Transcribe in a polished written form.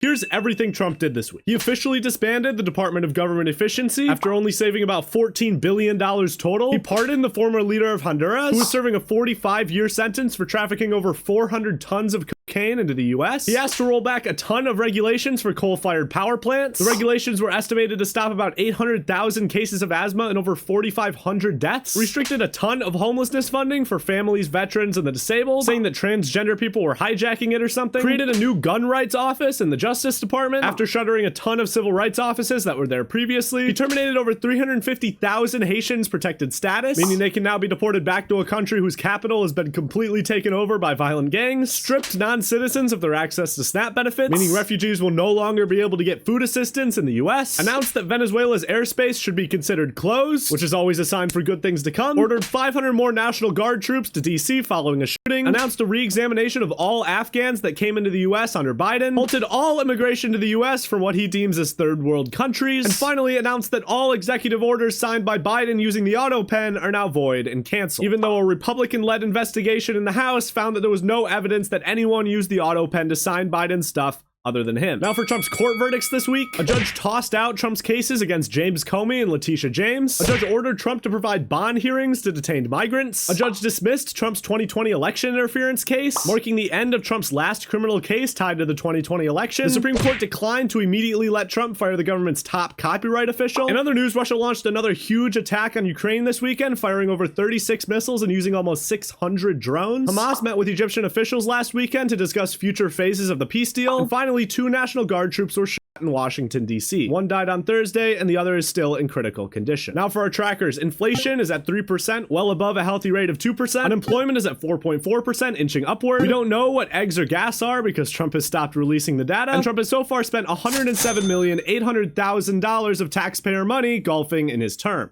Here's everything Trump did this week. He officially disbanded the Department of Government Efficiency after only saving about $14 billion total. He pardoned the former leader of Honduras, who was serving a 45-year sentence for trafficking over 400 tons of cocaine into the US. He asked to roll back a ton of regulations for coal-fired power plants. The regulations were estimated to stop about 800,000 cases of asthma and over 4,500 deaths. Restricted a ton of homelessness funding for families, veterans, and the disabled, saying that transgender people were hijacking it or something. Created a new gun rights office in the Justice Department after shuttering a ton of civil rights offices that were there previously. He terminated over 350,000 Haitians' protected status, meaning they can now be deported back to a country whose capital has been completely taken over by violent gangs. Stripped non-citizens of their access to SNAP benefits, meaning refugees will no longer be able to get food assistance in the US. Announced that Venezuela's airspace should be considered closed, which is always a sign for good things to come. Ordered 500 more National Guard troops to DC following a shooting. Announced a re-examination of all Afghans that came into the US under Biden. Halted all immigration to the US from what he deems as third world countries, and finally announced that all executive orders signed by Biden using the auto pen are now void and canceled, even though a Republican-led investigation in the House found that there was no evidence that anyone used the auto pen to sign Biden's stuff other than him. Now for Trump's court verdicts this week. A judge tossed out Trump's cases against James Comey and Letitia James. A judge ordered Trump to provide bond hearings to detained migrants. A judge dismissed Trump's 2020 election interference case, marking the end of Trump's last criminal case tied to the 2020 election. The Supreme Court declined to immediately let Trump fire the government's top copyright official. In other news, Russia launched another huge attack on Ukraine this weekend, firing over 36 missiles and using almost 600 drones. Hamas met with Egyptian officials last weekend to discuss future phases of the peace deal. And finally, 2 National Guard troops were shot in Washington, D.C. One died on Thursday, and the other is still in critical condition. Now for our trackers. Inflation is at 3%, well above a healthy rate of 2%. Unemployment is at 4.4%, inching upward. We don't know what eggs or gas are because Trump has stopped releasing the data, and Trump has so far spent $107,800,000 of taxpayer money golfing in his term.